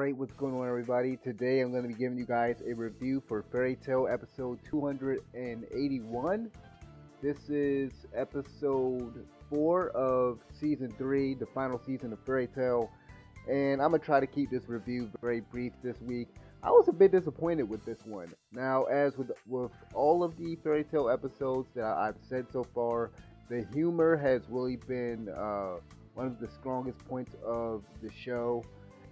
Alright, what's going on, everybody? Today I'm going to be giving you guys a review for Fairy Tail episode 281. This is episode 4 of season 3, the final season of Fairy Tail, and I'm going to try to keep this review very brief this week. I was a bit disappointed with this one. Now, as with all of the Fairy Tail episodes that I've said so far, the humor has really been one of the strongest points of the show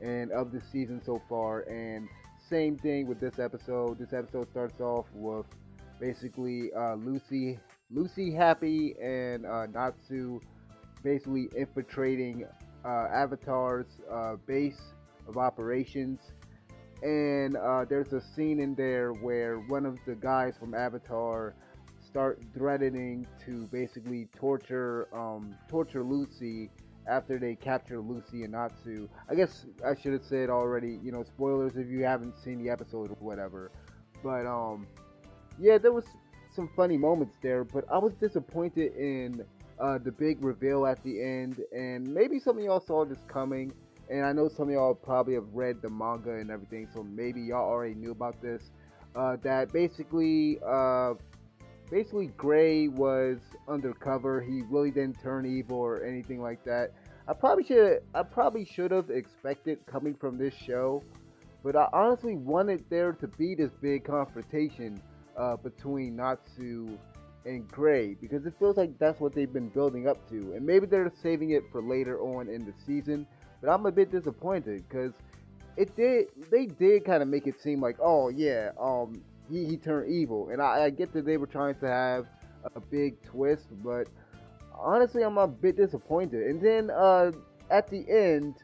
and of the season so far. And same thing with this episode. This episode starts off with basically Lucy happy and Natsu basically infiltrating Avatar's base of operations. And there's a scene in there where one of the guys from Avatar start threatening to basically torture Lucy after they capture Lucy and Natsu. I guess I should have said already, spoilers if you haven't seen the episode or whatever. But yeah, there was some funny moments there, but I was disappointed in the big reveal at the end, and maybe some of y'all saw this coming. And I know some of y'all probably have read the manga and everything, so maybe y'all already knew about this. That basically Gray was undercover. He really didn't turn evil or anything like that. I probably should have expected coming from this show, but I honestly wanted there to be this big confrontation between Natsu and Gray, because it feels like that's what they've been building up to, and maybe they're saving it for later on in the season. But I'm a bit disappointed because they did kind of make it seem like, oh yeah, he turned evil, and I get that they were trying to have a big twist, but honestly, I'm a bit disappointed. And then at the end,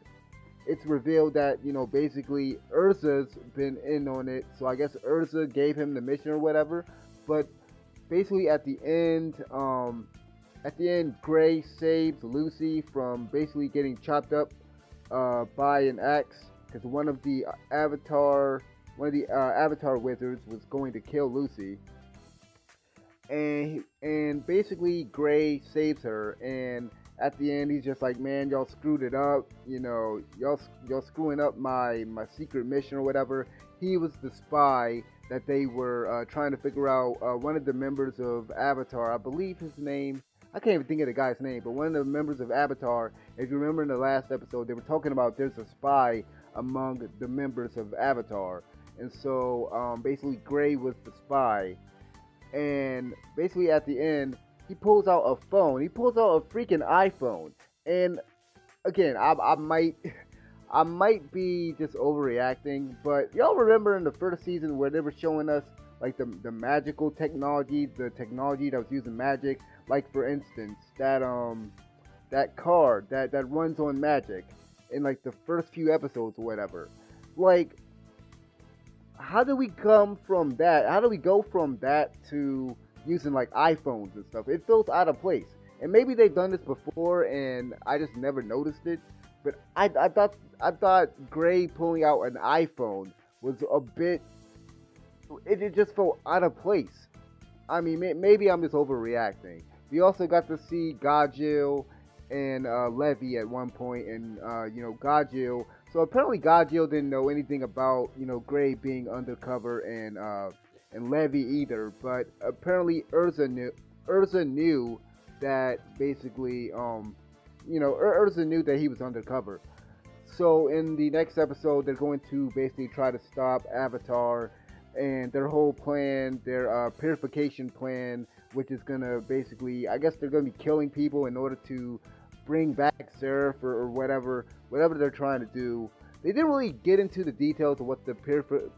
it's revealed that basically Urza's been in on it, so I guess Urza gave him the mission or whatever. But basically, at the end, Gray saves Lucy from basically getting chopped up by an axe because one of the Avatar wizards was going to kill Lucy, and basically Gray saves her. And at the end, he's just like, man, y'all screwed it up. Y'all screwing up my secret mission or whatever. He was the spy that they were trying to figure out. One of the members of Avatar, I believe his name. I can't even think of the guy's name, but one of the members of Avatar, if you remember in the last episode, they were talking about there's a spy among the members of Avatar. And so basically Gray was the spy. And basically at the end, he pulls out a phone. He pulls out a freaking iPhone. And again, I might I might be just overreacting, but y'all remember in the first season where they were showing us like the magical technology, the technology that was using magic, like for instance that card that runs on magic in like the first few episodes or whatever. Like, how do we come from that? How do we go from that to using like iPhones and stuff? It feels out of place. And maybe they've done this before and I just never noticed it. But I thought Gray pulling out an iPhone was a bit. It just felt out of place. I mean, maybe I'm just overreacting. We also got to see Gajil and Levy at one point, and Gajil. So apparently Gajil didn't know anything about Gray being undercover and Levy either. But apparently Urza knew. Urza knew that basically Urza knew that he was undercover. So in the next episode, they're going to basically try to stop Avatar and their whole plan, their purification plan, which is gonna basically, I guess they're gonna be killing people in order to bring back Seraph or whatever they're trying to do. They didn't really get into the details of what the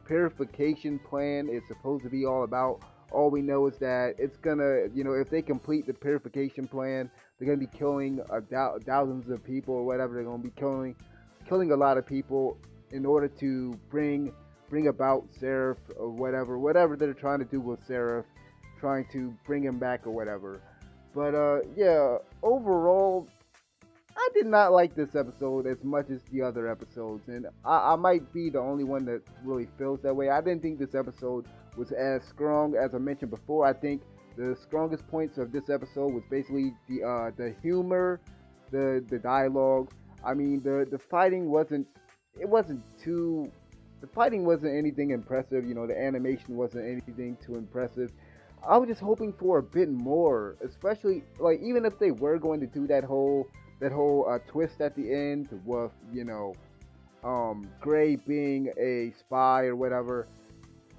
purification plan is supposed to be all about. All we know is that it's gonna, if they complete the purification plan, they're gonna be killing thousands of people or whatever. They're gonna be killing a lot of people in order to bring about Seraph or whatever they're trying to do with Seraph, trying to bring him back or whatever. But yeah, overall, I did not like this episode as much as the other episodes, and I might be the only one that really feels that way. I didn't think this episode was as strong as I mentioned before. I think the strongest points of this episode was basically the humor, the dialogue. I mean, the fighting wasn't it wasn't too. The fighting wasn't anything impressive. You know, the animation wasn't anything too impressive. I was just hoping for a bit more, especially like even if they were going to do that whole twist at the end with Gray being a spy or whatever.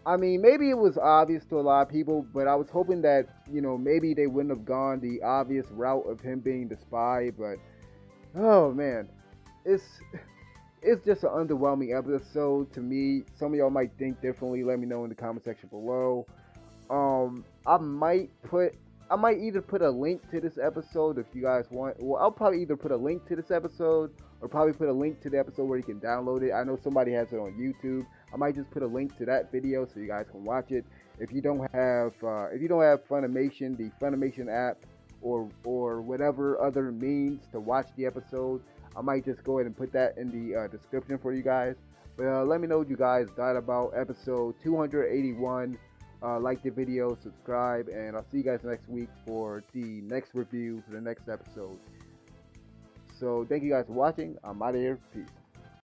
I mean, maybe it was obvious to a lot of people, but I was hoping that maybe they wouldn't have gone the obvious route of him being the spy. But oh man, it's it's just an underwhelming episode to me. Some of y'all might think differently. Let me know in the comment section below. I might put, I might either put a link to this episode if you guys want. Well, I'll probably either put a link to this episode or probably put a link to the episode where you can download it. I know somebody has it on YouTube. I might just put a link to that video so you guys can watch it. If you don't have Funimation, the Funimation app, or whatever other means to watch the episode, I might just go ahead and put that in the description for you guys. But let me know what you guys thought about episode 281. Like the video, subscribe, and I'll see you guys next week for the next review for the next episode. So thank you guys for watching. I'm out of here. Peace.